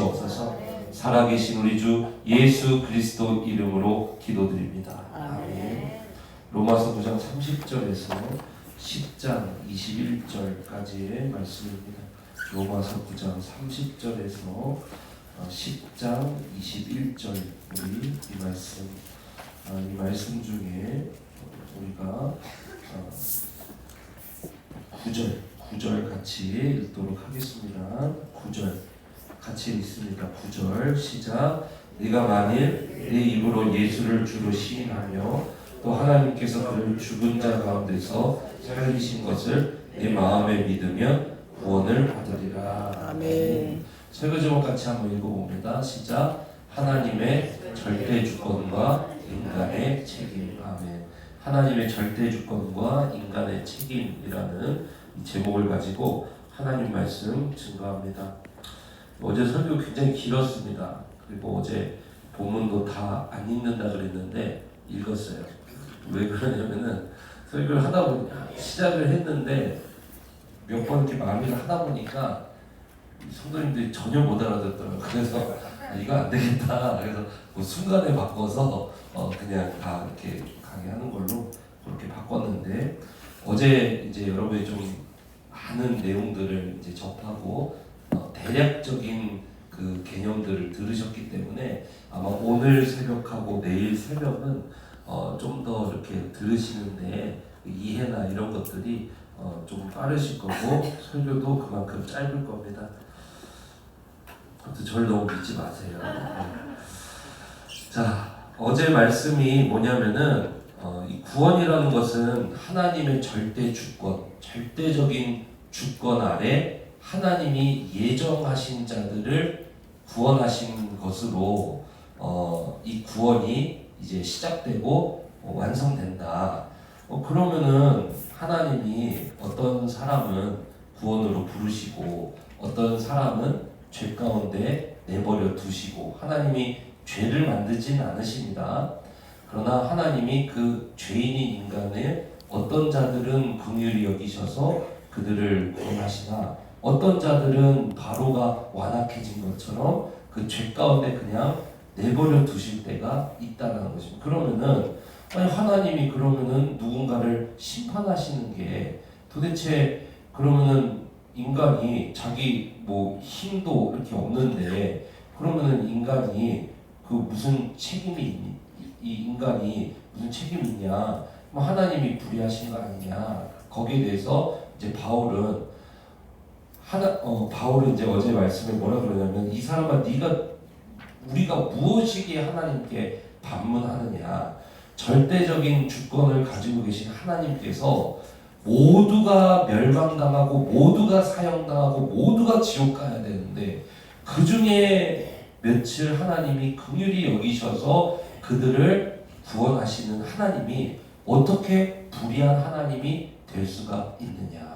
주시옵소서. 살아계신 우리 주 예수 그리스도 이름으로 기도드립니다. 아멘. 로마서 9장 30절에서 10장 21절까지의 말씀입니다. 로마서 9장 30절에서 10장 21절 우리 이 말씀 중에 우리가 9절 같이 읽도록 하겠습니다. 9절 같이 읽습니다. 9절 시작. 네가 만일 내 입으로 예수를 주로 시인하며 또 하나님께서 그를 죽은 자 가운데서 살리신 것을 내 마음에 믿으면 구원을 받으리라. 아멘. 설교 제목 같이 한번 읽어봅니다. 시작. 하나님의 절대 주권과 인간의 책임. 아멘. 하나님의 절대 주권과 인간의 책임이라는 이 제목을 가지고 하나님 말씀 증거합니다. 어제 설교 굉장히 길었습니다. 그리고 어제 본문도 다 안 읽는다 그랬는데 읽었어요. 왜 그러냐면은 설교를 하다 보니 시작을 했는데 몇 번 이렇게 마무리를 하다 보니까 성도님들이 전혀 못 알아듣더라고요. 그래서 이거 안 되겠다. 그래서 뭐 순간에 바꿔서 그냥 다 이렇게 강의하는 걸로 그렇게 바꿨는데 어제 이제 여러분이 좀 아는 내용들을 이제 접하고 대략적인 그 개념들을 들으셨기 때문에 아마 오늘 새벽하고 내일 새벽은 좀 더 이렇게 들으시는데 이해나 이런 것들이 좀 빠르실 거고 설교도 그만큼 짧을 겁니다. 아무튼 저를 너무 믿지 마세요. 자, 어제 말씀이 뭐냐면은 이 구원이라는 것은 하나님의 절대 주권, 절대적인 주권 아래 하나님이 예정하신 자들을 구원하신 것으로 이 구원이 이제 시작되고 완성된다. 그러면은 하나님이 어떤 사람은 구원으로 부르시고 어떤 사람은 죄 가운데 내버려 두시고 하나님이 죄를 만들지는 않으십니다. 그러나 하나님이 그 죄인인 인간의 어떤 자들은 긍휼히 여기셔서 그들을 구원하시나 어떤 자들은 바로가 완악해진 것처럼 그 죄 가운데 그냥 내버려 두실 때가 있다는 것입니다. 그러면은 아니 하나님이 그러면은 누군가를 심판하시는 게 도대체 그러면은 인간이 자기 뭐 힘도 이렇게 없는데 그러면은 인간이 그 무슨 책임이 이 인간이 무슨 책임이 있냐? 하나님이 불의하신 거 아니냐? 거기에 대해서 이제 바울은 이제 어제 말씀에 뭐라 그러냐면 이 사람아 우리가 무엇이기에 하나님께 반문하느냐? 절대적인 주권을 가지고 계신 하나님께서 모두가 멸망당하고 모두가 사형당하고 모두가 지옥 가야 되는데 그 중에 며칠 하나님이 긍휼히 여기셔서 그들을 구원하시는 하나님이 어떻게 불의한 하나님이 될 수가 있느냐.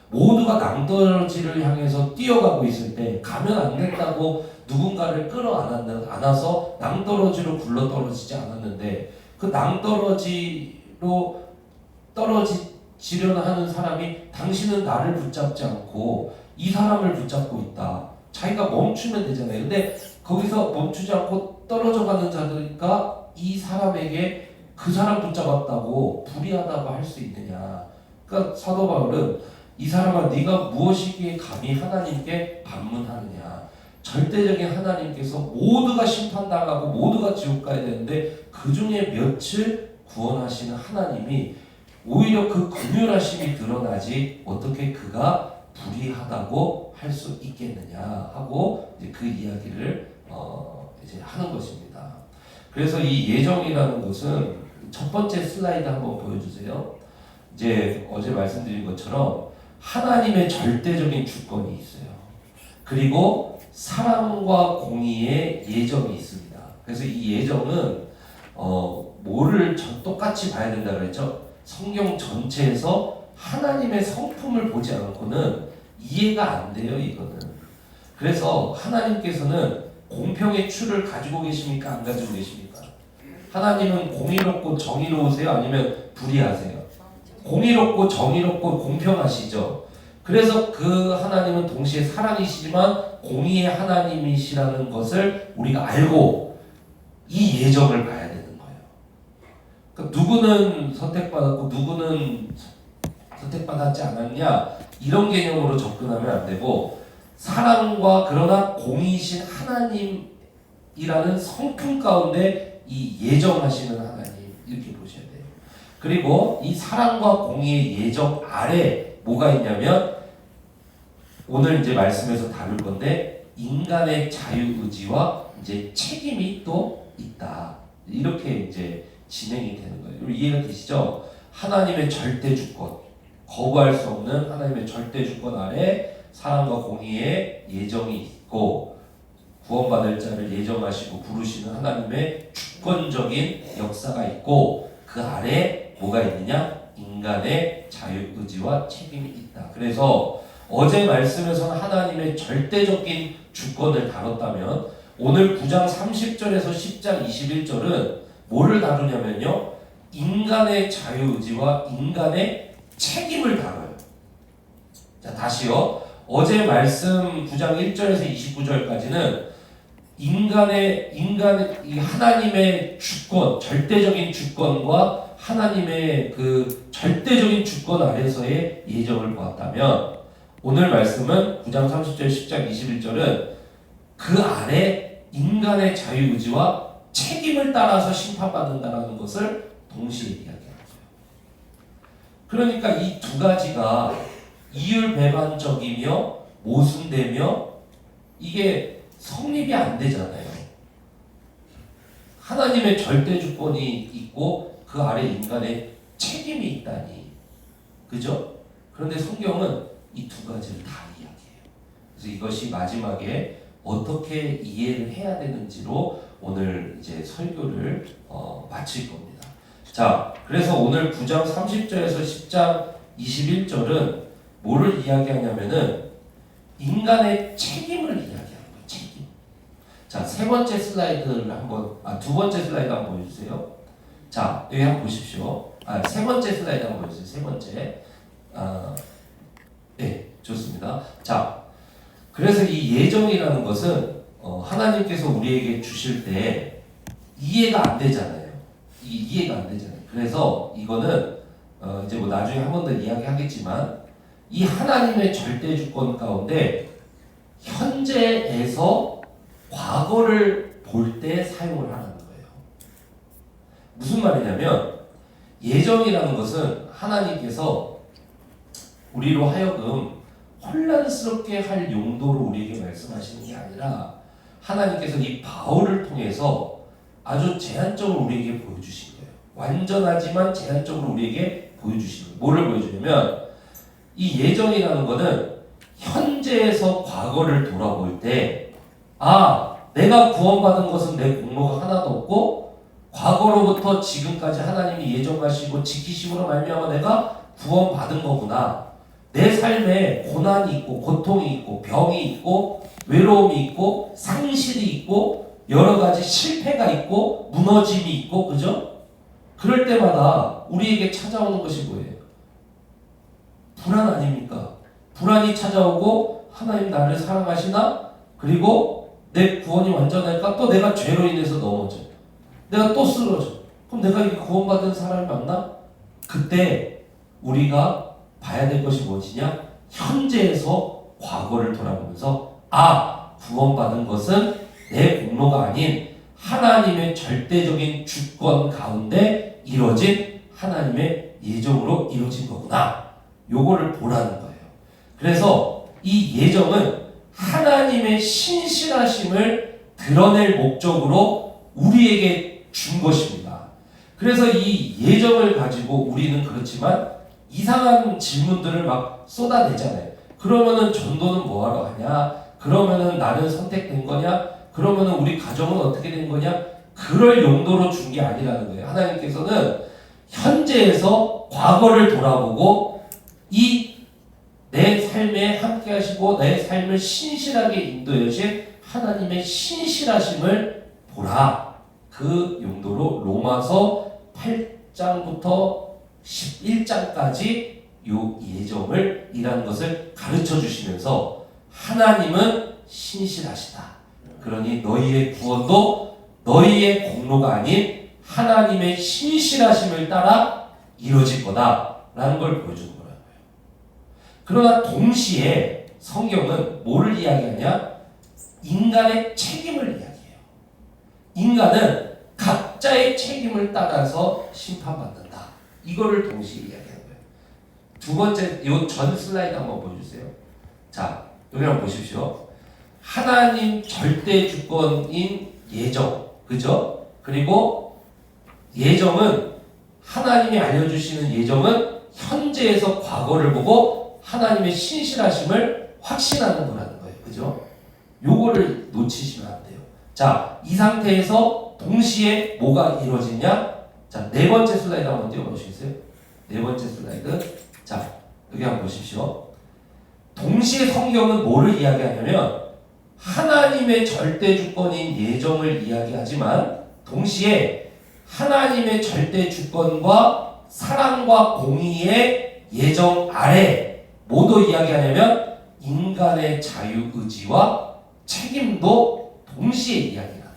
모두가 낭떠러지를 향해서 뛰어가고 있을 때 가면 안 된다고 누군가를 끌어안아서 낭떠러지로 굴러떨어지지 않았는데 그 낭떠러지로 떨어지려는 하는 사람이 당신은 나를 붙잡지 않고 이 사람을 붙잡고 있다. 자기가 멈추면 되잖아요. 근데 거기서 멈추지 않고 떨어져 가는 자들과 이 사람에게 그 사람 붙잡았다고 불의하다고 할 수 있느냐. 그러니까 사도 바울은 이 사람아 네가 무엇이기에 감히 하나님께 반문하느냐. 절대적인 하나님께서 모두가 심판당하고 모두가 지옥 가야 되는데 그 중에 며칠 구원하시는 하나님이 오히려 그 긍휼하심이 드러나지 어떻게 그가 불의하다고 할 수 있겠느냐 하고 이제 그 이야기를 이제 하는 것입니다. 그래서 이 예정이라는 것은 첫 번째 슬라이드 한번 보여주세요. 이제 어제 말씀드린 것처럼 하나님의 절대적인 주권이 있어요. 그리고 사랑과 공의의 예정이 있습니다. 그래서 이 예정은 뭐를 똑같이 봐야 된다 그랬죠? 성경 전체에서 하나님의 성품을 보지 않고는 이해가 안 돼요, 이거는. 그래서 하나님께서는 공평의 추를 가지고 계십니까? 안 가지고 계십니까? 하나님은 공의롭고 정의로우세요? 아니면 불의하세요? 공의롭고 정의롭고 공평하시죠? 그래서 그 하나님은 동시에 사랑이시지만 공의의 하나님이시라는 것을 우리가 알고 이 예정을 봐야 되는 거예요. 그러니까 누구는 선택받았고 누구는 선택받았지 않았냐 이런 개념으로 접근하면 안 되고 사랑과 그러나 공의이신 하나님이라는 성품 가운데 이 예정하시는 하나님 이렇게 보셔야 돼요. 그리고 이 사랑과 공의의 예정 아래 뭐가 있냐면 오늘 이제 말씀에서 다룰 건데 인간의 자유의지와 이제 책임이 또 있다. 이렇게 이제 진행이 되는 거예요. 이해가 되시죠? 하나님의 절대 주권, 거부할 수 없는 하나님의 절대 주권 아래 사랑과 공의의 예정이 있고 구원받을 자를 예정하시고 부르시는 하나님의 주권적인 역사가 있고 그 아래 뭐가 있느냐? 인간의 자유의지와 책임이 있다. 그래서 어제 말씀에서는 하나님의 절대적인 주권을 다뤘다면 오늘 9장 30절에서 10장 21절은 뭐를 다루냐면요. 인간의 자유의지와 인간의 책임을 다뤄요. 자, 다시요. 어제 말씀 9장 1절에서 29절까지는 이 하나님의 주권, 절대적인 주권과 하나님의 그 절대적인 주권 아래서의 예정을 보았다면 오늘 말씀은 9장 30절, 10장 21절은 그 아래 인간의 자유의지와 책임을 따라서 심판받는다는 것을 동시에 이야기하는 거예요. 그러니까 이 두 가지가 이율배반적이며 모순되며 이게 성립이 안 되잖아요. 하나님의 절대 주권이 있고 그 아래 인간의 책임이 있다니. 그죠? 그런데 성경은 이 두 가지를 다 이야기해요. 그래서 이것이 마지막에 어떻게 이해를 해야 되는지로 오늘 이제 설교를 마칠 겁니다. 자, 그래서 오늘 9장 30절에서 10장 21절은 뭐를 이야기하냐면은 인간의 책임을 이야기하는 거예요. 책임. 자, 세 번째 슬라이드를 두 번째 슬라이드 한번 보여주세요. 자, 여기 한번 보십시오. 세 번째 슬라이드 한번 보여주세요. 세 번째. 네, 좋습니다. 자, 그래서 이 예정이라는 것은 하나님께서 우리에게 주실 때 이해가 안 되잖아요. 이해가 안 되잖아요. 그래서 이거는 이제 뭐 나중에 한 번 더 이야기하겠지만 이 하나님의 절대 주권 가운데 현재에서 과거를 볼 때 사용을 하는 거예요. 무슨 말이냐면 예정이라는 것은 하나님께서 우리로 하여금 혼란스럽게 할 용도로 우리에게 말씀하시는 게 아니라 하나님께서 이 바울을 통해서 아주 제한적으로 우리에게 보여주신 거예요. 완전하지만 제한적으로 우리에게 보여주신 거예요. 뭐를 보여주냐면 이 예정이라는 것은 현재에서 과거를 돌아볼 때 내가 구원받은 것은 내 공로가 하나도 없고 과거로부터 지금까지 하나님이 예정하시고 지키심으로 말미암아 내가 구원받은 거구나. 내 삶에 고난이 있고 고통이 있고 병이 있고 외로움이 있고 상실이 있고 여러 가지 실패가 있고 무너짐이 있고 그죠? 그럴 때마다 우리에게 찾아오는 것이 뭐예요? 불안 아닙니까? 불안이 찾아오고 하나님 나를 사랑하시나? 그리고 내 구원이 완전할까? 또 내가 죄로 인해서 넘어져. 내가 또 쓰러져. 그럼 내가 이 구원받은 사람이 맞나? 그때 우리가 봐야 될 것이 무엇이냐? 현재에서 과거를 돌아보면서 구원받은 것은 내 공로가 아닌 하나님의 절대적인 주권 가운데 이루어진 하나님의 예정으로 이루어진 거구나. 요거를 보라는 거예요. 그래서 이 예정은 하나님의 신실하심을 드러낼 목적으로 우리에게 준 것입니다. 그래서 이 예정을 가지고 우리는 그렇지만 이상한 질문들을 막 쏟아내잖아요. 그러면은 전도는 뭐하러 하냐? 그러면은 나는 선택된 거냐? 그러면은 우리 가정은 어떻게 된 거냐? 그럴 용도로 준 게 아니라는 거예요. 하나님께서는 현재에서 과거를 돌아보고 내 삶에 함께 하시고 내 삶을 신실하게 인도해 주신 하나님의 신실하심을 보라. 그 용도로 로마서 8장부터 11장까지 요 예정을 이라는 것을 가르쳐 주시면서 하나님은 신실하시다. 그러니 너희의 구원도 너희의 공로가 아닌 하나님의 신실하심을 따라 이루어질 거다라는 걸 보여주는 거라는 거예요. 그러나 동시에 성경은 뭐를 이야기하냐? 인간의 책임을 이야기해요. 인간은 각자의 책임을 따라서 심판받는다. 이거를 동시에 이야기하는 거예요. 두 번째, 요 전 슬라이드 한번 보여주세요. 자, 여기 한번 보십시오. 하나님 절대 주권인 예정, 그죠? 그리고 예정은 하나님이 알려주시는 예정은 현재에서 과거를 보고 하나님의 신실하심을 확신하는 거라는 거예요, 그죠? 요거를 놓치시면 안 돼요. 자, 이 상태에서 동시에 뭐가 이루어지냐? 자, 네 번째 슬라이드 한번 띄워보시겠어요? 네 번째 슬라이드. 자, 여기 한번 보십시오. 동시에 성경은 뭐를 이야기하냐면 하나님의 절대 주권인 예정을 이야기하지만 동시에 하나님의 절대 주권과 사랑과 공의의 예정 아래 뭐도 이야기하냐면 인간의 자유의지와 책임도 동시에 이야기합니다.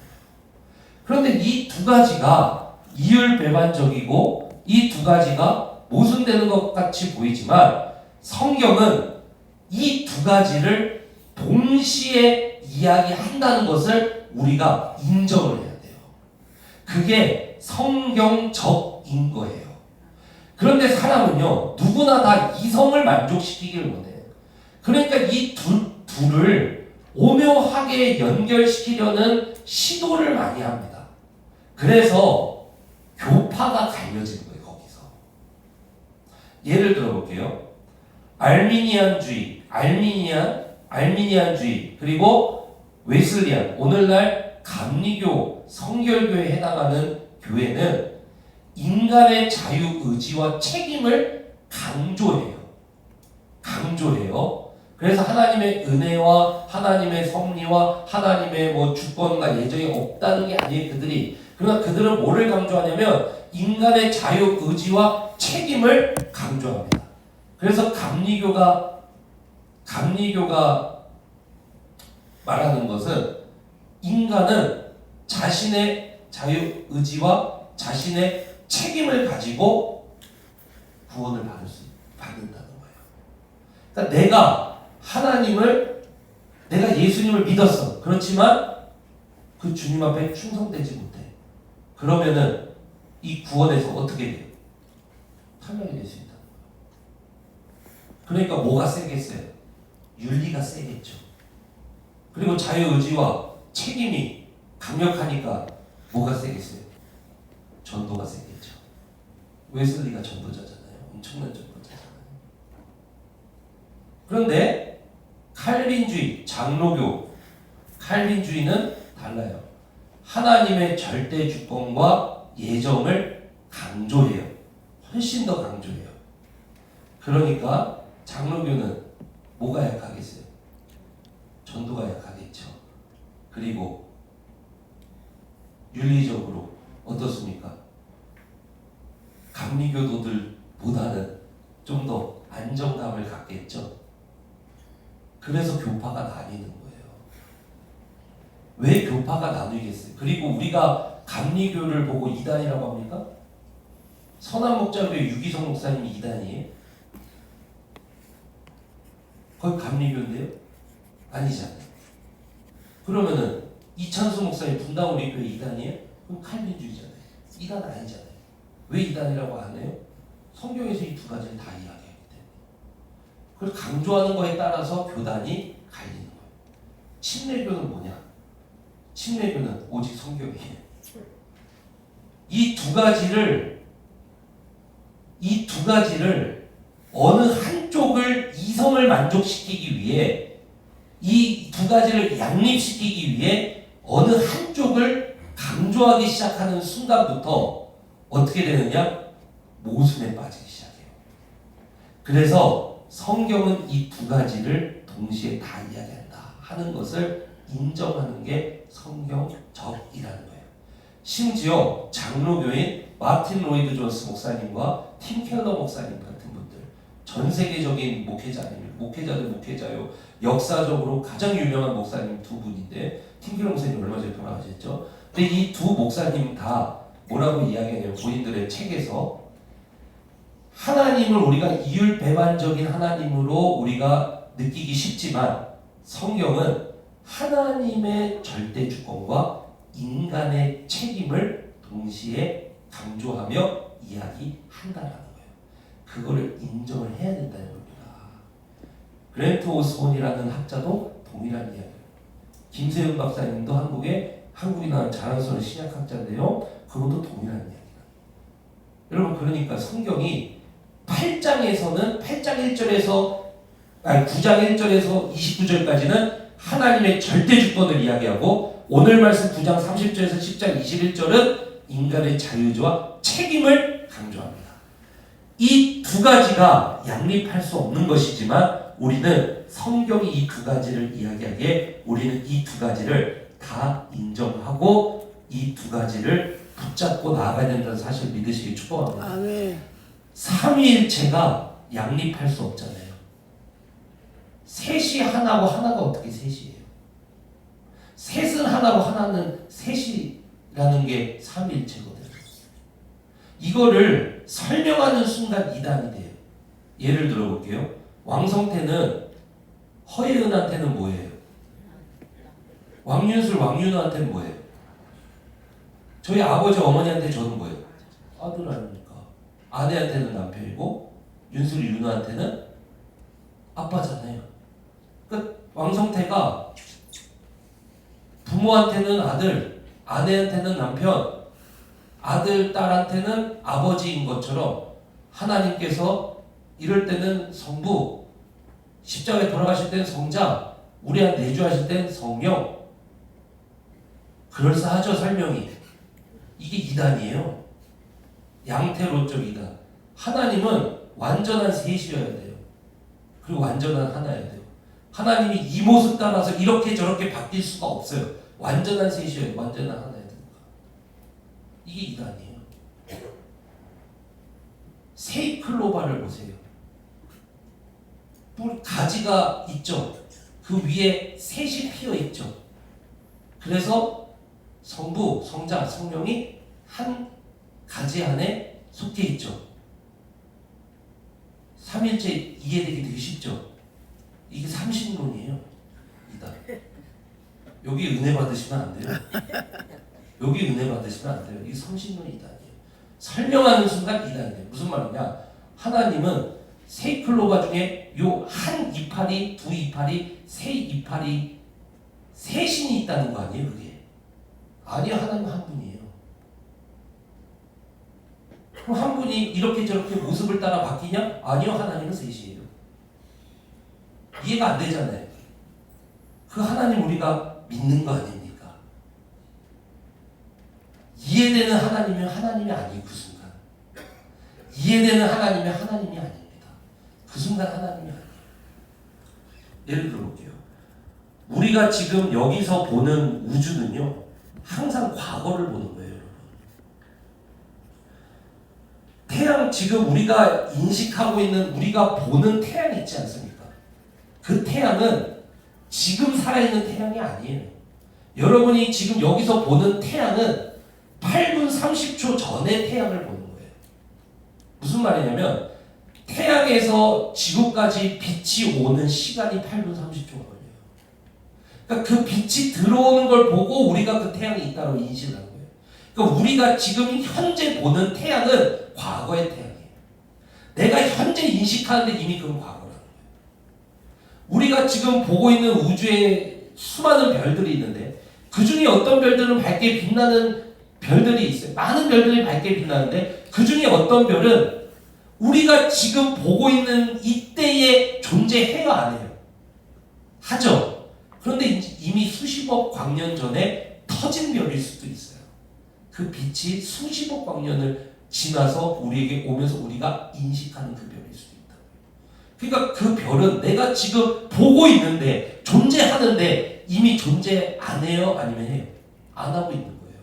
그런데 이 두 가지가 이율배반적이고 이 두 가지가 모순되는 것 같이 보이지만 성경은 이 두 가지를 동시에 이야기한다는 것을 우리가 인정을 해야 돼요. 그게 성경적인 거예요. 그런데 사람은요, 누구나 다 이성을 만족시키기를 원해요. 그러니까 이 둘을 오묘하게 연결시키려는 시도를 많이 합니다. 그래서 교파가 갈려지는 거예요, 거기서. 예를 들어볼게요. 알미니안주의, 그리고 웨슬리안, 오늘날 감리교, 성결교에 해당하는 교회는 인간의 자유의지와 책임을 강조해요. 그래서 하나님의 은혜와 하나님의 섭리와 하나님의 뭐 주권과 예정이 없다는 게 아니에요, 그들이. 그러나 그들은 뭐를 강조하냐면 인간의 자유의지와 책임을 강조합니다. 그래서 감리교가 말하는 것은 인간은 자신의 자유의지와 자신의 책임을 가지고 구원을 받는다는 거예요. 그러니까 내가 예수님을 믿었어. 그렇지만 그 주님 앞에 충성되지 못해. 그러면은 이 구원에서 어떻게 돼요? 탈락이 될 수 있다. 그러니까 뭐가 세겠어요? 윤리가 세겠죠. 그리고 자유의지와 책임이 강력하니까 뭐가 세겠어요? 전도가 세겠죠. 웨슬리가 전도자잖아요. 엄청난 전도자잖아요. 그런데 칼빈주의, 장로교, 칼빈주의는 달라요. 하나님의 절대 주권과 예정을 강조해요. 훨씬 더 강조해요. 그러니까 장로교는 뭐가 약하겠어요? 전도가 약하겠죠. 그리고 윤리적으로 어떻습니까? 감리교도들보다는 좀 더 안정감을 갖겠죠. 그래서 교파가 나뉘는 거예요. 왜 교파가 나뉘겠어요? 그리고 우리가 감리교를 보고 이단이라고 합니까? 선한목자교회 유기성 목사님이 이단이에요? 거기 감리교인데요? 아니잖아요. 그러면은 이찬수 목사님 분당우리 교회 이단이에요? 그럼 칼빈주의잖아요. 이단 아니잖아요. 왜 이단이라고 안 해요? 성경에서 이 두 가지를 다 이야기하기 때문에. 그걸 강조하는 거에 따라서 교단이 갈리는 거예요. 침례교는 뭐냐? 침례교는 오직 성경이에요. 이 두 가지를 어느 한쪽을 이성을 만족시키기 위해 이 두 가지를 양립시키기 위해 어느 한쪽을 강조하기 시작하는 순간부터 어떻게 되느냐? 모순에 빠지기 시작해요. 그래서 성경은 이 두 가지를 동시에 다 이야기한다 하는 것을 인정하는 게 성경적이라는 거예요. 심지어 장로교인 마틴 로이드 존스 목사님과 팀 켈러 목사님 같은 분들, 전 세계적인 목회자 아닙니까? 목회자들 목회자요. 역사적으로 가장 유명한 목사님 두 분인데 팀켈러 목사님 얼마 전에 돌아가셨죠. 근데 이 두 목사님 다 뭐라고 이야기하냐면 본인들의 책에서 하나님을 우리가 이율배반적인 하나님으로 우리가 느끼기 쉽지만 성경은 하나님의 절대 주권과 인간의 책임을 동시에 강조하며 이야기한다라는 거예요. 그거를 인정을 해야 된다는 겁니다. 그랜트 오스본이라는 학자도 동일한 이야기예요. 김세윤 박사님도 한국이 나온 자랑스러운 신약학자인데요. 그분도 동일한 이야기예요. 여러분 그러니까 성경이 8장 1절에서 9장 1절에서 29절까지는 하나님의 절대 주권을 이야기하고 오늘 말씀 9장 30절에서 10장 21절은 인간의 자유주와 책임을 강조합니다. 이 두 가지가 양립할 수 없는 것이지만 우리는 성경이 이 두 가지를 이야기하기에 우리는 이 두 가지를 다 인정하고 이 두 가지를 붙잡고 나아가야 된다는 사실을 믿으시기 축복합니다. 아멘. 삼위일체가 양립할 수 없잖아요. 셋이 하나고 하나가 어떻게 셋이에요? 셋은 하나고 하나는 셋이라는 게 삼위일체거든요. 이거를 설명하는 순간 이단이 돼요. 예를 들어볼게요. 왕성태는 허예은한테는 뭐예요? 왕윤술 왕윤호한테는 뭐예요? 저희 아버지 어머니한테 저는 뭐예요? 아들 아닙니까? 아내한테는 남편이고 윤술이 윤호한테는 아빠잖아요. 그러니까 왕성태가 부모한테는 아들, 아내한테는 남편, 아들, 딸한테는 아버지인 것처럼 하나님께서 이럴 때는 성부, 십자가에 돌아가실 때는 성자, 우리한테 내주하실 때는 성령. 그럴싸하죠 설명이. 이게 이단이에요. 양태론적 이단. 하나님은 완전한 셋이어야 돼요. 그리고 완전한 하나여야 돼요. 하나님이 이 모습 따라서 이렇게 저렇게 바뀔 수가 없어요. 완전한 셋이어야 돼요. 완전한 하나여야 됩니다. 이게 이단이에요. 세이클로바를 보세요. 가지가 있죠. 그 위에 셋이 피어 있죠. 그래서 성부, 성자, 성령이 한 가지 안에 속해 있죠. 삼일체 이해되기 되게 쉽죠. 이게 삼신론이에요. 이단. 여기 은혜 받으시면 안 돼요. 여기 은혜 받으시면 안 돼요. 이게 삼신론 이단이에요. 설명하는 순간 이단이에요. 무슨 말이냐? 하나님은 세이클로바 중에 요 한 이파리, 두 이파리, 세 이파리, 세 신이 있다는 거 아니에요, 그게? 아니요, 하나님 한 분이에요. 그럼 한 분이 이렇게 저렇게 모습을 따라 바뀌냐? 아니요, 하나님은 셋이에요. 이해가 안 되잖아요. 그 하나님 우리가 믿는 거 아닙니까? 이해되는 하나님은 하나님이 아니에요, 그 순간. 이해되는 하나님은 하나님이 아닙니다. 그 순간 하나님이 아니에요. 예를 들어볼게요. 우리가 지금 여기서 보는 우주는요, 항상 과거를 보는 거예요, 여러분. 태양, 지금 우리가 인식하고 있는, 우리가 보는 태양이 있지 않습니까? 그 태양은 지금 살아있는 태양이 아니에요. 여러분이 지금 여기서 보는 태양은 8분 30초 전의 태양을 보는 거예요. 무슨 말이냐면 태양에서 지구까지 빛이 오는 시간이 8분 30초가 걸려요. 그러니까 그 빛이 들어오는 걸 보고 우리가 그 태양이 있다고 인식을 하는 거예요. 그러니까 우리가 지금 현재 보는 태양은 과거의 태양이에요. 내가 현재 인식하는데 이미 그건 과거라는 거예요. 우리가 지금 보고 있는 우주에 수많은 별들이 있는데 그 중에 어떤 별들은 밝게 빛나는 별들이 있어요. 많은 별들이 밝게 빛나는데 그 중에 어떤 별은 우리가 지금 보고 있는 이때에 존재해요, 안 해요? 하죠. 그런데 이미 수십억 광년 전에 터진 별일 수도 있어요. 그 빛이 수십억 광년을 지나서 우리에게 오면서 우리가 인식하는 그 별일 수도 있다. 그러니까 그 별은 내가 지금 보고 있는데, 존재하는데 이미 존재 안 해요? 아니면 해요? 안 하고 있는 거예요.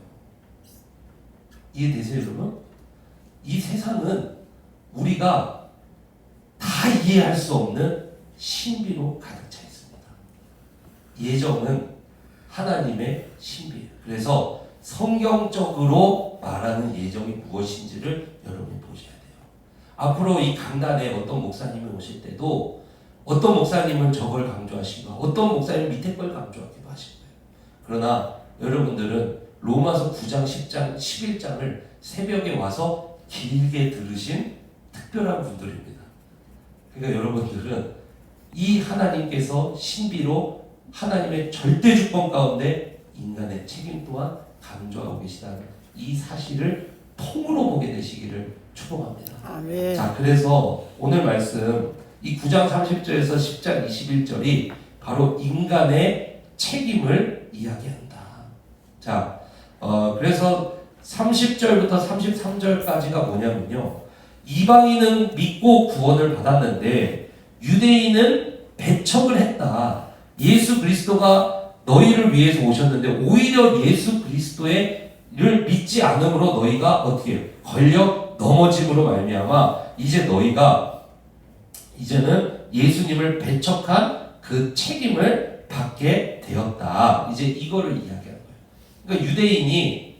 이해되세요, 여러분? 이 세상은 우리가 다 이해할 수 없는 신비로 가득 차 있습니다. 예정은 하나님의 신비예요. 그래서 성경적으로 말하는 예정이 무엇인지를 여러분이 보셔야 돼요. 앞으로 이 강단에 어떤 목사님이 오실 때도 어떤 목사님은 저걸 강조하시고 어떤 목사님은 밑에 걸 강조하기도 하실 거예요. 그러나 여러분들은 로마서 9장, 10장, 11장을 새벽에 와서 길게 들으신 특별한 분들입니다. 그러니까 여러분들은 이 하나님께서 신비로 하나님의 절대 주권 가운데 인간의 책임 또한 강조하고 계시다는 이 사실을 통으로 보게 되시기를 축복합니다. 아멘. 자, 그래서 오늘 말씀 이 9장 30절에서 10장 21절이 바로 인간의 책임을 이야기한다. 자, 그래서 30절부터 33절까지가 뭐냐면요. 이방인은 믿고 구원을 받았는데 유대인은 배척을 했다. 예수 그리스도가 너희를 위해서 오셨는데 오히려 예수 그리스도를 믿지 않음으로 너희가 어떻게 걸려 넘어짐으로 말미암아 이제 너희가 이제는 예수님을 배척한 그 책임을 받게 되었다. 이제 이거를 이야기하는 거예요. 그러니까 유대인이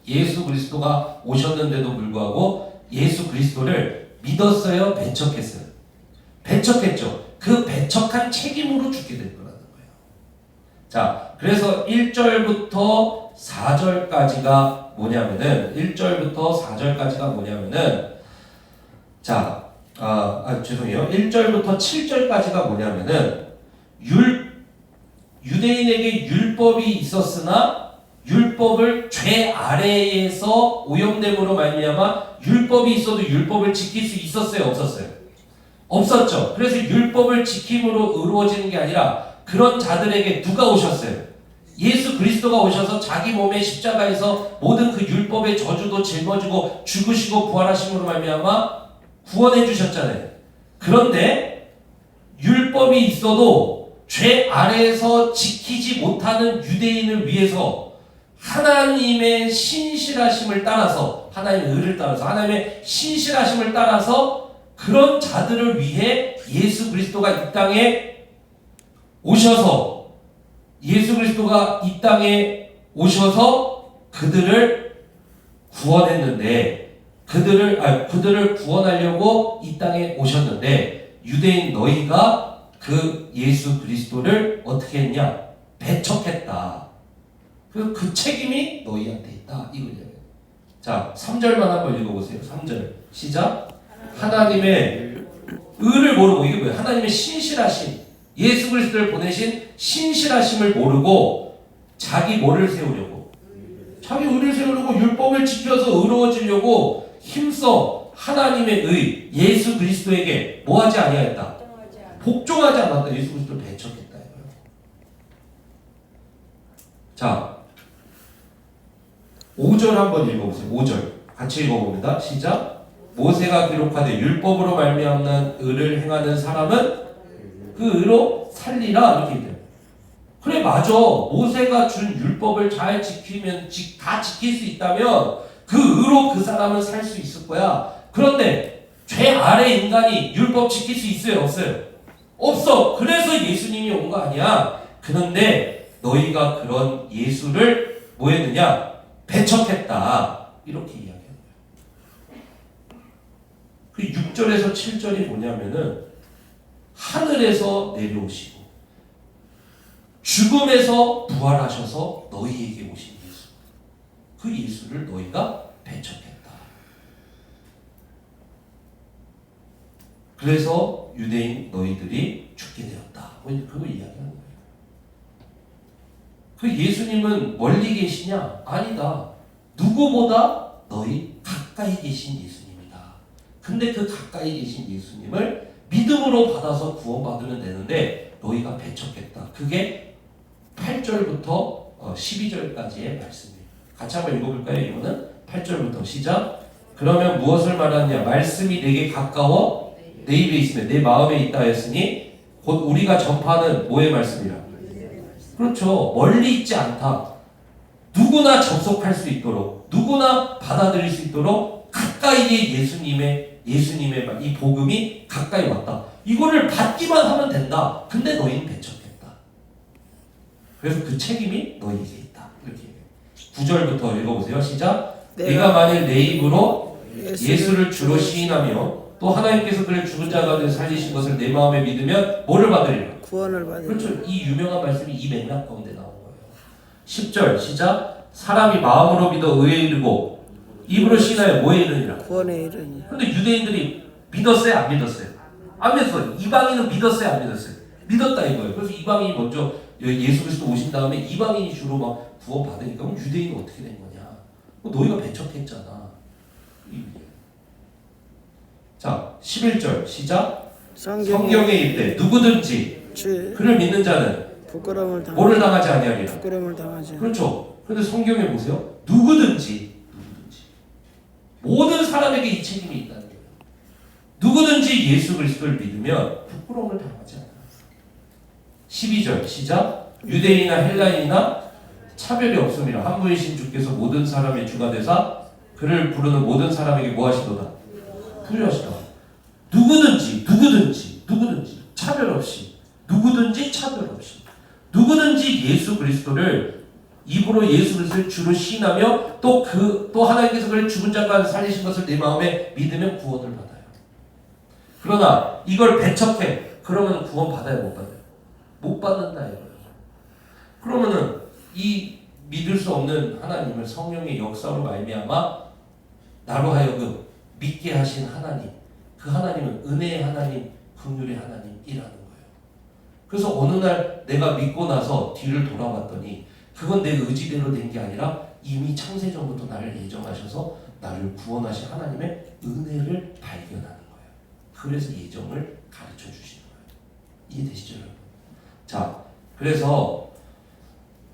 예수 그리스도가 오셨는데도 불구하고 예수 그리스도를 믿었어요? 배척했어요? 배척했죠. 그 배척한 책임으로 죽게 될 거라는 거예요. 자, 그래서 1절부터 4절까지가 뭐냐면은 1절부터 4절까지가 뭐냐면은 자, 죄송해요. 1절부터 7절까지가 뭐냐면은 유대인에게 율법이 있었으나 율법을 죄 아래에서 오염됨으로 말미암아 율법이 있어도 율법을 지킬 수 있었어요? 없었어요? 없었죠. 그래서 율법을 지킴으로 이루어지는 게 아니라 그런 자들에게 누가 오셨어요? 예수 그리스도가 오셔서 자기 몸의 십자가에서 모든 그 율법의 저주도 짊어지고 죽으시고 부활하심으로 말미암아 구원해 주셨잖아요. 그런데 율법이 있어도 죄 아래에서 지키지 못하는 유대인을 위해서 하나님의 신실하심을 따라서 하나님의 의를 따라서 하나님의 신실하심을 따라서 그런 자들을 위해 예수 그리스도가 이 땅에 오셔서 예수 그리스도가 이 땅에 오셔서 그들을 구원했는데 그들을 구원하려고 이 땅에 오셨는데 유대인 너희가 그 예수 그리스도를 어떻게 했냐? 배척했다. 그 책임이 너희한테 있다. 이거예요. 자, 3절만 한번 읽어보세요. 3절 시작. 하나님의 의를 모르고 이게 뭐예요? 하나님의 신실하심 예수 그리스도를 보내신 신실하심을 모르고 자기 뭐를 세우려고 자기 의를 세우려고 율법을 지켜서 의로워지려고 힘써 하나님의 의 예수 그리스도에게 뭐하지 아니하였다. 복종하지 않았다. 예수 그리스도를 배척했다. 자 5절 한번 읽어보세요. 5절 같이 읽어봅니다. 시작. 모세가 기록하되 율법으로 말미암는 의를 행하는 사람은 그 의로 살리라 이렇게 돼요. 그래 맞아. 모세가 준 율법을 잘 지키면 다 지킬 수 있다면 그 의로 그 사람은 살 수 있을 거야. 그런데 죄 아래 인간이 율법 지킬 수 있어요? 없어요? 없어. 그래서 예수님이 온 거 아니야. 그런데 너희가 그런 예수를 뭐 했느냐? 배척했다. 이렇게 이야기하는 거예요. 그 6절에서 7절이 뭐냐면은 하늘에서 내려오시고 죽음에서 부활하셔서 너희에게 오신 예수. 그 예수를 너희가 배척했다. 그래서 유대인 너희들이 죽게 되었다. 그걸 이야기하는 거예요. 그 예수님은 멀리 계시냐? 아니다. 누구보다 너희 가까이 계신 예수님이다. 근데 그 가까이 계신 예수님을 믿음으로 받아서 구원받으면 되는데 너희가 배척했다. 그게 8절부터 12절까지의 말씀이에요. 같이 한번 읽어볼까요? 이거는 8절부터 시작. 그러면 무엇을 말하느냐? 말씀이 내게 가까워 내 입에 있으며 내 마음에 있다 했으니 곧 우리가 전파하는 뭐의 말씀이라? 그렇죠. 멀리 있지 않다. 누구나 접속할 수 있도록 누구나 받아들일 수 있도록 가까이의 예수님의 예수님의 이 복음이 가까이 왔다. 이거를 받기만 하면 된다. 근데 너희는 배척했다. 그래서 그 책임이 너희에게 있다. 이렇게 얘기해요. 9절부터 읽어보세요. 시작. 내가 만일 내 입으로 예수를 주로 시인하며 또 하나님께서 그를 죽은 자 가운데 살리신 것을 내 마음에 믿으면 뭐를 받으리라? 구원을 받으리라. 그렇죠. 이 유명한 말씀이 이 맥락 가운데 나온 거예요. 10절 시작. 사람이 마음으로 믿어 의에 이르고 입으로 시인하여 뭐에 이르니라? 구원에 이르니. 근데 유대인들이 믿었어요? 안 믿었어요? 안 믿었어요. 이방인은 믿었어요? 안 믿었어요? 믿었다 이거예요. 그래서 이방인이 먼저 예수 그리스도 오신 다음에 이방인이 주로 막 구원 받으니까 그럼 유대인은 어떻게 된 거냐? 너희가 배척했잖아. 자, 11절 시작. 성경에 이르되 누구든지 그를 믿는 자는 부끄러움을 뭐를 당하지 아니하리라. 부끄러움을 당하지. 그렇죠. 그런데 성경에 보세요. 누구든지 모든 사람에게 이 책임이 있다는 거예요. 누구든지 예수 그리스도를 믿으면 부끄러움을 당하지 않아요. 12절 시작. 유대인이나 헬라인이나 차별이 없음이라 한 분이신 주께서 모든 사람의 주가 되사 그를 부르는 모든 사람에게 뭐 하시도다? 부여하시다. 누구든지 차별 없이 누구든지 예수 그리스도를 입으로 예수 그리스도를 주로 시인하며 또 하나님께서 그를 죽은 자 가운데 살리신 것을 내 마음에 믿으면 구원을 받아요. 그러나 이걸 배척해. 그러면 구원 받아요, 못 받아요? 못 받는다 이거예요. 그러면은 이 믿을 수 없는 하나님을 성령의 역사로 말미암아 나로 하여금 믿게 하신 하나님, 그 하나님은 은혜의 하나님, 긍휼의 하나님이라는 거예요. 그래서 어느 날 내가 믿고 나서 뒤를 돌아봤더니 그건 내 의지대로 된 게 아니라 이미 창세전부터 나를 예정하셔서 나를 구원하신 하나님의 은혜를 발견하는 거예요. 그래서 예정을 가르쳐 주시는 거예요. 이해되시죠, 여러분? 자, 그래서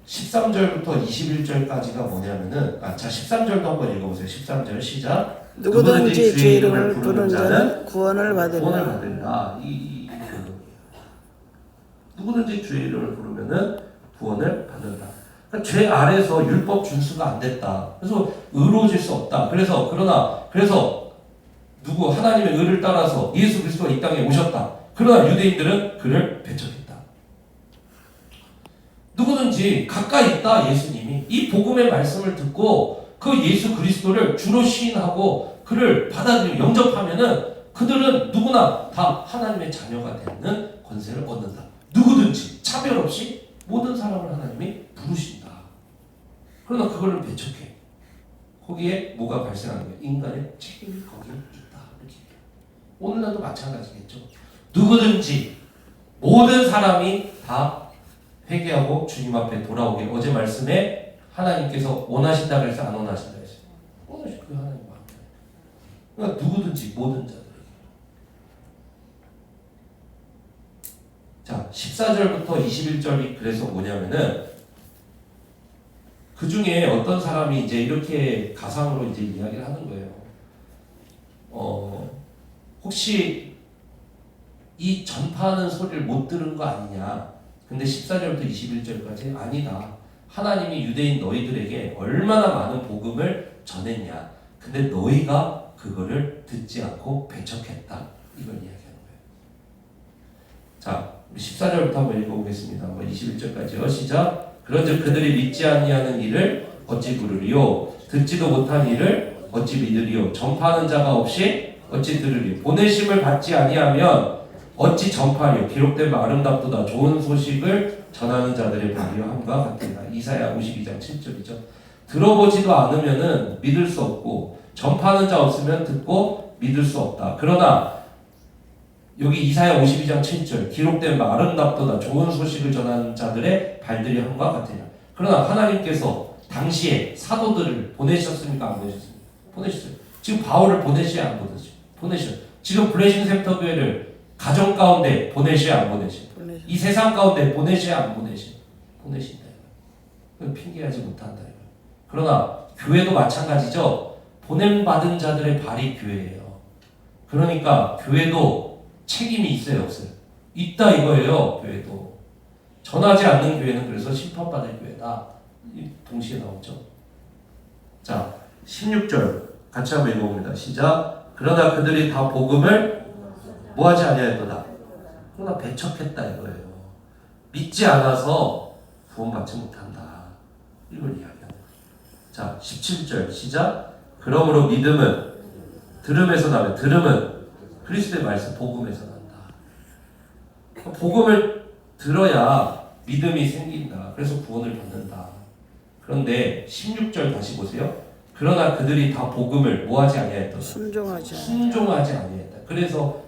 13절부터 21절까지가 뭐냐면은 자 13절도 한번 읽어보세요. 13절 시작. 누구든지 주의 이름을 부르는 자는 구원을 받으리라. 누구든지 주의 이름을 부르면은 구원을 받는다. 그러니까 죄 아래서 율법 준수가 안 됐다. 그래서 의로워질 수 없다. 그래서 누구 하나님의 의를 따라서 예수 그리스도가 이 땅에 오셨다. 그러나 유대인들은 그를 배척했다. 누구든지 가까이 있다 예수님이 이 복음의 말씀을 듣고 그 예수 그리스도를 주로 시인하고 그를 받아들이고 영접하면은 그들은 누구나 다 하나님의 자녀가 되는 권세를 얻는다. 누구든지 차별 없이 모든 사람을 하나님이 부르신다. 그러나 그걸로 배척해. 거기에 뭐가 발생하는 거예요? 인간의 책임이 거기에 있다. 이렇게. 오늘날도 마찬가지겠죠. 누구든지 모든 사람이 다 회개하고 주님 앞에 돌아오길. 어제 말씀에 하나님께서 원하신다 그래서 안 원하신다 했어요. 원하신 그 하나님 마음에. 그러니까 누구든지 모든 자들에게. 자, 14절부터 21절이 그래서 뭐냐면은 그 중에 어떤 사람이 이제 이렇게 가상으로 이제 이야기를 하는 거예요. 혹시 이 전파하는 소리를 못 들은 거 아니냐? 근데 14절부터 21절까지 아니다. 하나님이 유대인 너희들에게 얼마나 많은 복음을 전했냐. 근데 너희가 그거를 듣지 않고 배척했다. 이걸 이야기하는 거예요. 자, 14절부터 한번 읽어보겠습니다. 21절까지요. 시작. 그런즉 그들이 믿지 아니하는 일을 어찌 부르리요? 듣지도 못한 일을 어찌 믿으리요? 전파하는 자가 없이 어찌 들으리요? 보내심을 받지 아니하면 어찌 전파하리요? 기록된 바 아름답도다. 좋은 소식을 전하는 자들의 복이요 함과 같으리라. 이사야 52장 7절이죠. 들어보지도 않으면은 믿을 수 없고 전파하는 자 없으면 듣고 믿을 수 없다. 그러나 여기 이사야 52장 7절 기록된 바 아름답도다. 좋은 소식을 전하는 자들의 발들이 함과 같으리라. 그러나 하나님께서 당시에 사도들을 보내셨습니까? 안 보내셨습니까? 보내셨어요. 지금 바울을 보내셔야 안 보내셔요. 지금 블레싱 셉터 교회를 가정 가운데 보내셔야 안 보내셔요. 이 세상 가운데 보내셔야 안 보내셔요. 보내신다. 핑계하지 못한다. 그러나 교회도 마찬가지죠. 보냄받은 자들의 발이 교회예요. 그러니까 교회도 책임이 있어요, 없어요? 있다 이거예요. 교회도. 전하지 않는 교회는 그래서 심판받을 교회다. 동시에 나오죠. 자, 16절 같이 한번 읽어봅니다. 시작. 그러나 그들이 다 복음을 뭐하지 아니하였도다. 그러나 배척했다 이거예요. 믿지 않아서 구원받지 못한다. 이걸 이야기하는 거예요. 자, 17절 시작. 그러므로 믿음은 들음에서 나면 들음은 그리스도의 말씀 복음에서 난다. 복음을 들어야 믿음이 생긴다. 그래서 구원을 받는다. 그런데 16절 다시 보세요. 그러나 그들이 다 복음을 뭐하지 아니하였다. 순종하지 아니했다. 그래서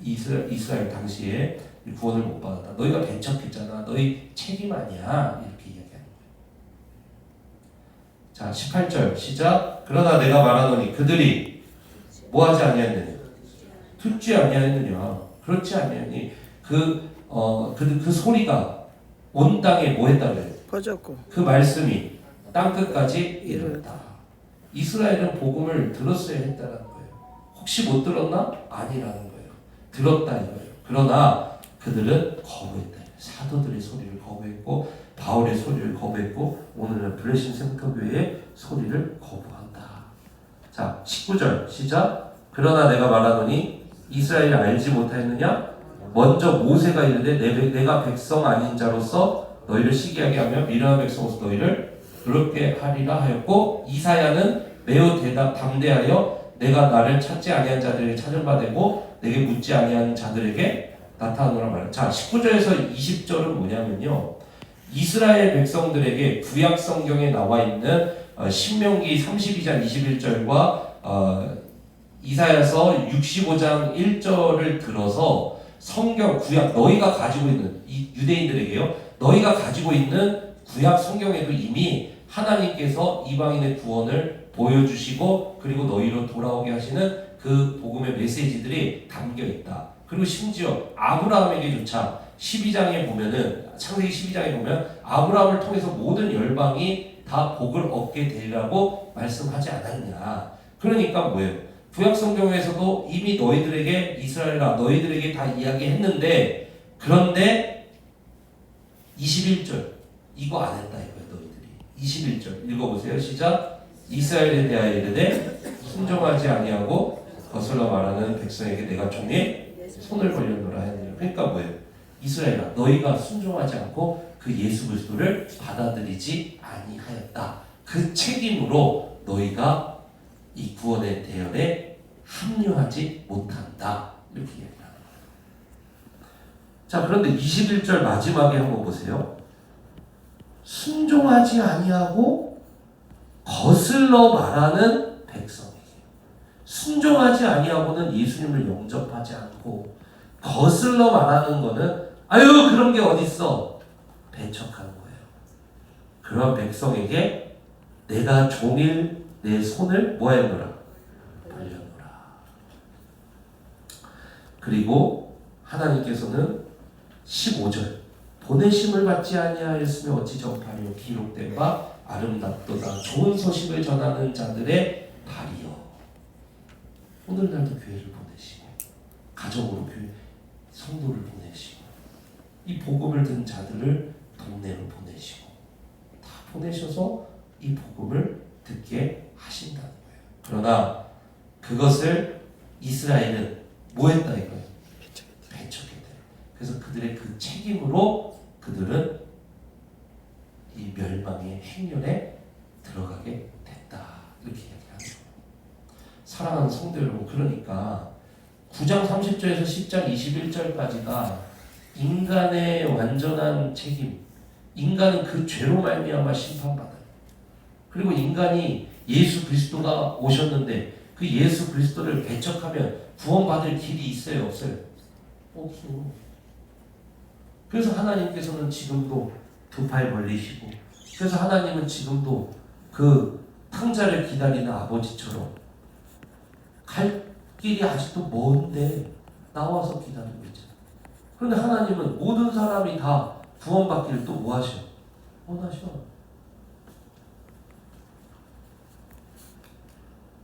이스라엘 당시에 구원을 못 받았다. 너희가 배척했잖아. 너희 책임 아니야. 이렇게 이야기하는 거예요. 자, 18절 시작. 그러나 내가 말하노니 그들이 뭐하지 아니하였느냐. 듣지 아니하였느냐. 그렇지 아니하니 그 소리가 온 땅에 뭐 했다 그래요? 퍼졌고 그 말씀이 땅 끝까지 이르렀다. 이스라엘은 복음을 들었어야 했다는 거예요. 혹시 못 들었나? 아니라는 거예요. 들었다 이거예요. 그러나 그들은 거부했다. 사도들의 소리를 거부했고 바울의 소리를 거부했고 오늘은 블레싱 센터교회의 소리를 거부한다. 자, 19절 시작. 그러나 내가 말하노니 이스라엘이 알지 못하였느냐? 먼저 모세가 이르되 내가 백성 아닌 자로서 너희를 시기하게 하며 미련한 백성으로서 너희를 그렇게 하리라 하였고 이사야는 매우 담대하여 내가 나를 찾지 아니한 자들에게 찾은 바 되고 내게 묻지 아니한 자들에게 나타나노라 말이야. 자, 19절에서 20절은 뭐냐면요. 이스라엘 백성들에게 구약 성경에 나와 있는 신명기 32장 21절과 이사야서 65장 1절을 들어서 성경 구약 너희가 가지고 있는 이 유대인들에게요. 너희가 가지고 있는 구약 성경에도 이미 하나님께서 이방인의 구원을 보여주시고 그리고 너희로 돌아오게 하시는 그 복음의 메시지들이 담겨 있다. 그리고 심지어 아브라함에게조차 12장에 보면은 창세기 12장에 보면 아브라함을 통해서 모든 열방이 다 복을 얻게 되리라고 말씀하지 않았냐. 그러니까 뭐예요? 구약 성경에서도 이미 너희들에게 이스라엘아 너희들에게 다 이야기했는데 그런데 21절 이거 안 했다 이거예요. 너희들이 21절 읽어보세요. 시작. 이스라엘에 대하여 이르되 순종하지 아니하고 거슬러 말하는 백성에게 내가 종일 손을 벌렸노라 하느니라. 그러니까 뭐예요? 이스라엘아 너희가 순종하지 않고 그 예수 그리스도를 받아들이지 아니하였다. 그 책임으로 너희가 이 구원의 대열에 합류하지 못한다. 이렇게 얘기합니다. 자, 그런데 21절 마지막에 한번 보세요. 순종하지 아니하고 거슬러 말하는 백성에게. 순종하지 아니하고는 예수님을 영접하지 않고 거슬러 말하는 거는 아유 그런 게 어딨어. 배척하는 거예요. 그런 백성에게 내가 종일 내 손을 뭐하였노라? 벌렸노라. 그리고 하나님께서는 15절 보내심을 받지 아니하였으며 어찌 전파하며 기록된 바 아름답도다. 좋은 소식을 전하는 자들의 발이여. 오늘날도 교회를 보내시고 가정으로 교회 성도를 보내시고 이 복음을 든 자들을 동네로 보내시고 다 보내셔서 이 복음을 듣게 하신다는 거예요. 그러나 그것을 이스라엘은 뭐했다 이거예요? 배척했다. 그래서 그들의 그 책임으로 그들은 이 멸망의 행렬에 들어가게 됐다. 이렇게 얘기하는 거예요. 사랑하는 성도 여러분, 그러니까 9장 30절에서 10장 21절까지가 인간의 완전한 책임, 인간은 그 죄로 말미암아 심판받아요. 그리고 인간이 예수 그리스도가 오셨는데 그 예수 그리스도를 배척하면 구원받을 길이 있어요? 없어요? 없어. 그래서 하나님께서는 지금도 두 팔 벌리시고 그래서 하나님은 지금도 그 탕자를 기다리는 아버지처럼 갈 길이 아직도 먼데 나와서 기다리고 있잖아요. 그런데 하나님은 모든 사람이 다 구원받기를 또 뭐 하셔? 원하셔.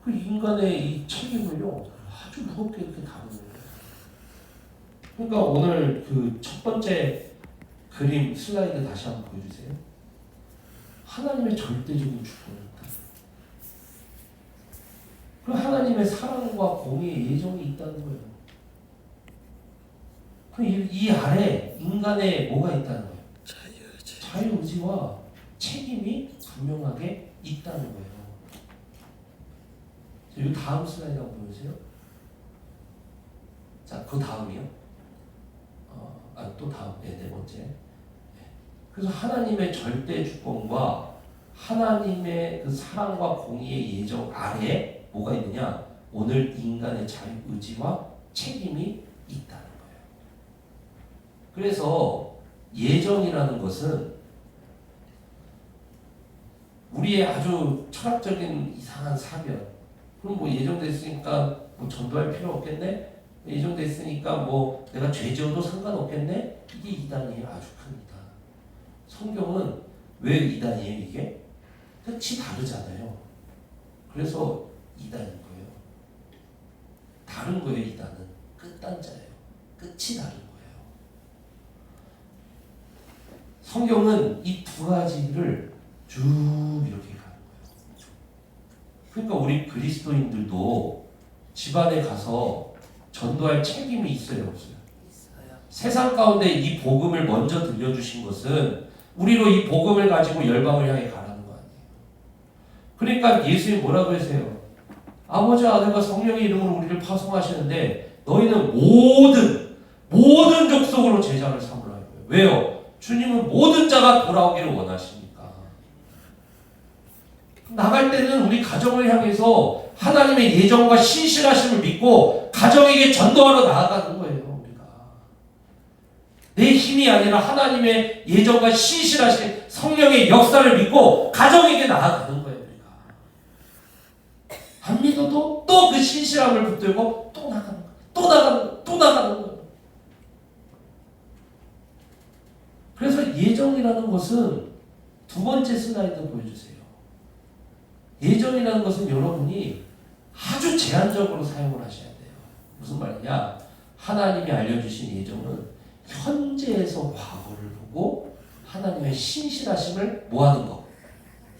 그 인간의 이 책임을요 아주 무겁게 이렇게 다루는 거예요. 그러니까 오늘 그 첫 번째 그림 슬라이드 다시 한번 보여주세요. 하나님의 절대적인 주권이다. 그럼 하나님의 사랑과 공의의 예정이 있다는 거예요. 그럼 이 아래 인간의 뭐가 있다는 거예요? 자유의지와 책임이 분명하게 있다는 거예요. 이 다음 슬라이드 한번 보여주세요. 자, 그 다음이요. 또 다음, 네 번째. 그래서 하나님의 절대 주권과 하나님의 그 사랑과 공의의 예정 아래에 뭐가 있느냐? 오늘 인간의 자유의지와 책임이 있다는 거예요. 그래서 예정이라는 것은 우리의 아주 철학적인 이상한 사변. 그럼 뭐 예정됐으니까 뭐 전도할 필요 없겠네? 예정됐으니까 뭐 내가 죄 지어도 상관없겠네? 이게 이단이에요. 아주 큰 이단. 성경은 왜 이단이에요? 이게? 끝이 다르잖아요. 그래서 이단인 거예요. 다른 거예요. 이단은. 끝단자예요. 끝이 다른 거예요. 성경은 이 두 가지를 쭉 이렇게 가는 거예요. 그러니까 우리 그리스도인들도 집안에 가서 전도할 책임이 있어요, 없어요? 있어요. 세상 가운데 이 복음을 먼저 들려주신 것은 우리로 이 복음을 가지고 열방을 향해 가라는 거 아니에요. 그러니까 예수님 뭐라고 하세요? 아버지, 아들과 성령의 이름으로 우리를 파송하시는데 너희는 모든 족속으로 제자를 삼으라 거예요. 왜요? 주님은 모든 자가 돌아오기를 원하십니까? 나갈 때는 우리 가정을 향해서 하나님의 예정과 신실하심을 믿고 가정에게 전도하러 나아가는 거예요. 우리가 내 힘이 아니라 하나님의 예정과 신실하신 성령의 역사를 믿고 가정에게 나아가는 거예요. 우리가 안 믿어도 또 그 신실함을 붙들고 또 나가는 거예요. 또 나가는 거예요. 그래서 예정이라는 것은 두 번째 슬라이드 보여주세요. 예정이라는 것은 여러분이 아주 제한적으로 사용을 하셔야 돼요. 무슨 말이냐? 하나님이 알려주신 예정은 현재에서 과거를 보고 하나님의 신실하심을 뭐하는 거?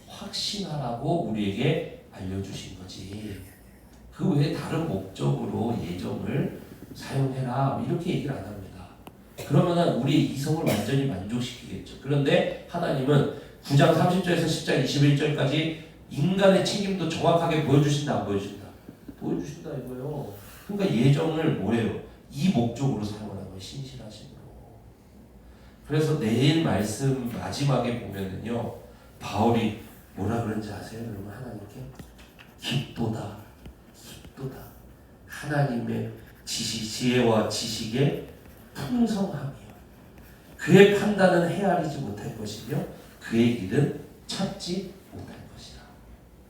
확신하라고 우리에게 알려주신 거지. 그 외에 다른 목적으로 예정을 사용해라 이렇게 얘기를 안 합니다. 그러면 우리의 이성을 완전히 만족시키겠죠. 그런데 하나님은 9장 30절에서 10장 21절까지 인간의 책임도 정확하게 보여주신다, 안 보여주신다? 보여주신다 이거예요. 그러니까 예정을 뭐예요? 이 목적으로 사용하는 거예요. 신실하심으로. 그래서 내일 말씀 마지막에 보면은요, 바울이 뭐라 그런지 아세요? 여러분 하나님께 깊도다. 하나님의 지혜와 지식의 풍성함이요. 그의 판단은 헤아리지 못할 것이며 그의 길은 찾지 못할 것이라.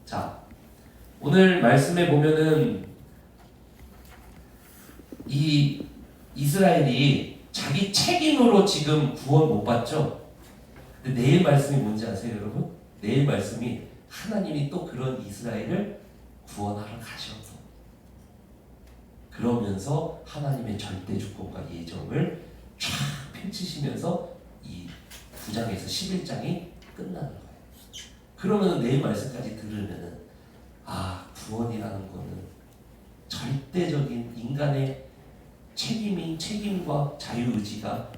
자, 오늘 말씀에 보면은 이 이스라엘이 자기 책임으로 지금 구원 못 받죠? 근데 내일 말씀이 뭔지 아세요, 여러분? 내일 말씀이 하나님이 또 그런 이스라엘을 구원하러 가셔서 그러면서 하나님의 절대 주권과 예정을 쫙 펼치시면서 이 9장에서 11장이 끝나는 거예요. 그러면 내일 말씀까지 들으면은 구원이라는 거는 절대적인 인간의 책임과 자유의지가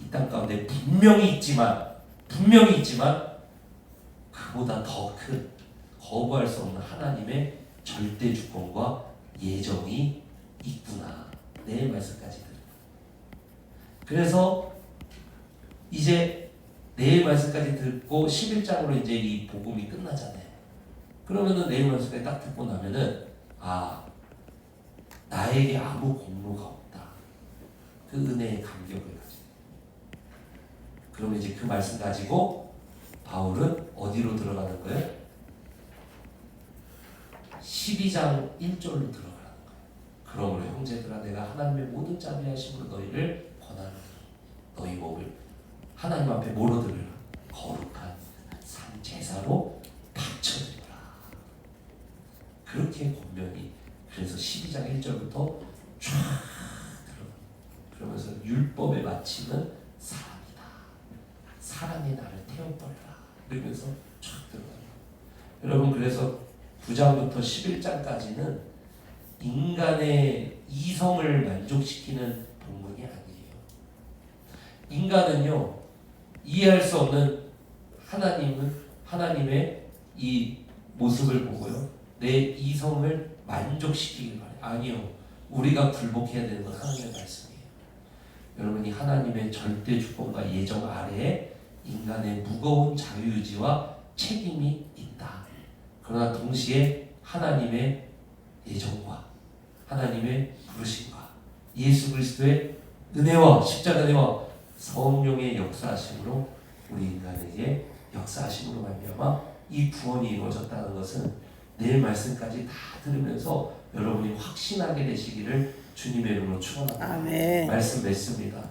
이 땅 가운데 분명히 있지만 그보다 더 큰 거부할 수 없는 하나님의 절대 주권과 예정이 있구나. 내일 말씀까지 들어요. 그래서 이제 내일 말씀까지 듣고 11장으로 이제 이 복음이 끝나잖아요. 그러면은 내일 말씀까지 딱 듣고 나면은 나에게 아무 공로가 없다. 그 은혜의 감격을 가지고. 그러면 이제 그 말씀 가지고 바울은 어디로 들어가는 거예요? 12장 1절로 들어가는 거예요. 그러므로 형제들아 내가 하나님의 모든 자비하심으로 너희를 권하노니 너희 몸을 하나님 앞에 뭐로 드리라? 거룩한 산 제사로 바쳐드리라. 그렇게 권면이 그래서 12장 1절부터 쫙 들어가. 그러면서 율법의 마침은 사랑이다. 사랑이 나를 태워버려라. 이러면서 쫙 들어가요. 여러분 그래서 9장부터 11장까지는 인간의 이성을 만족시키는 본문이 아니에요. 인간은요, 이해할 수 없는 하나님의 이 모습을 보고요, 내 이성을 만족시키길 바래요. 아니요, 우리가 굴복해야 되는 건 하나님의 말씀이에요. 여러분이 하나님의 절대 주권과 예정 아래에 인간의 무거운 자유의지와 책임이 있다. 그러나 동시에 하나님의 예정과 하나님의 부르심과 예수 그리스도의 은혜와 십자가 은혜와 성령의 역사하심으로 우리 인간에게 역사하심으로 말미암아 이 구원이 이루어졌다는 것은 내일 말씀까지 다 들으면서 여러분이 확신하게 되시기를 주님의 이름으로 축원합니다. 아멘. 말씀 맺습니다.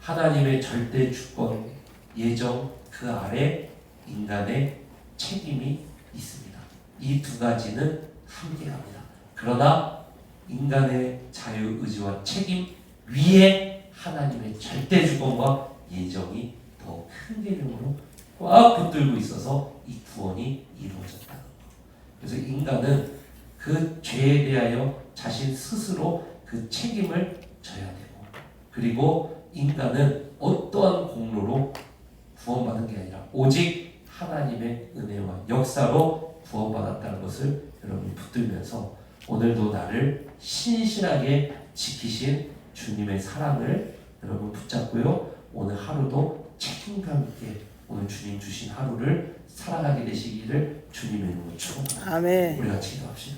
하나님의 절대 주권, 예정 그 아래 인간의 책임이 있습니다. 이 두 가지는 함께합니다. 그러나 인간의 자유의지와 책임 위에 하나님의 절대 주권과 예정이 더 큰 개념으로 꽉 붙들고 있어서 이 구원이 이루어졌다는 것. 그래서 인간은 그 죄에 대하여 자신 스스로 그 책임을 져야 되고, 그리고 인간은 어떠한 공로로 구원받은 게 아니라 오직 하나님의 은혜와 역사로 구원받았다는 것을 여러분이 붙들면서 오늘도 나를 신실하게 지키신 주님의 사랑을 여러분 붙잡고요, 오늘 하루도 책임감 있게 오늘 주님 주신 하루를 살아가게 되시기를 주님의 이름으로 축원합니다. 아멘. 우리 같이 기도합시다.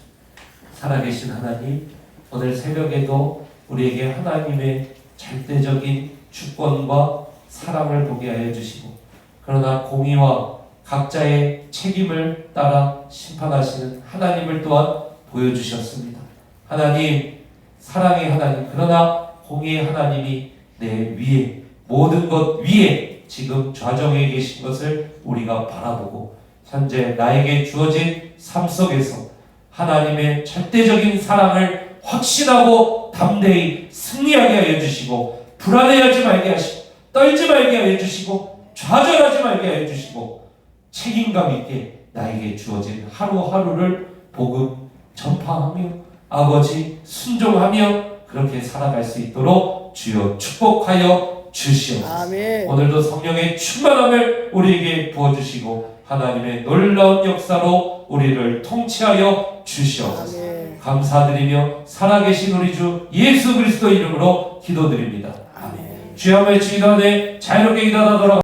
살아계신 하나님, 오늘 새벽에도 우리에게 하나님의 절대적인 주권과 사랑을 보게 하여 주시고, 그러나 공의와 각자의 책임을 따라 심판하시는 하나님을 또한 보여주셨습니다. 하나님, 사랑의 하나님, 그러나 공의의 하나님이 내 위에, 모든 것 위에 지금 좌정해 계신 것을 우리가 바라보고 현재 나에게 주어진 삶 속에서 하나님의 절대적인 사랑을 확신하고 담대히 승리하게 하여 주시고, 불안해하지 말게 하시고, 떨지 말게 하여 주시고, 좌절하지 말게 하여 주시고, 책임감 있게 나에게 주어진 하루하루를 복음 전파하며 아버지 순종하며 그렇게 살아갈 수 있도록 주여 축복하여 주시옵소서. 아멘. 오늘도 성령의 충만함을 우리에게 부어주시고 하나님의 놀라운 역사로 우리를 통치하여 주시옵소서. 아멘. 감사드리며 살아계신 우리 주 예수 그리스도 이름으로 기도드립니다. 아멘. 주여 외치기도 하되 자유롭게 기도하다 돌아가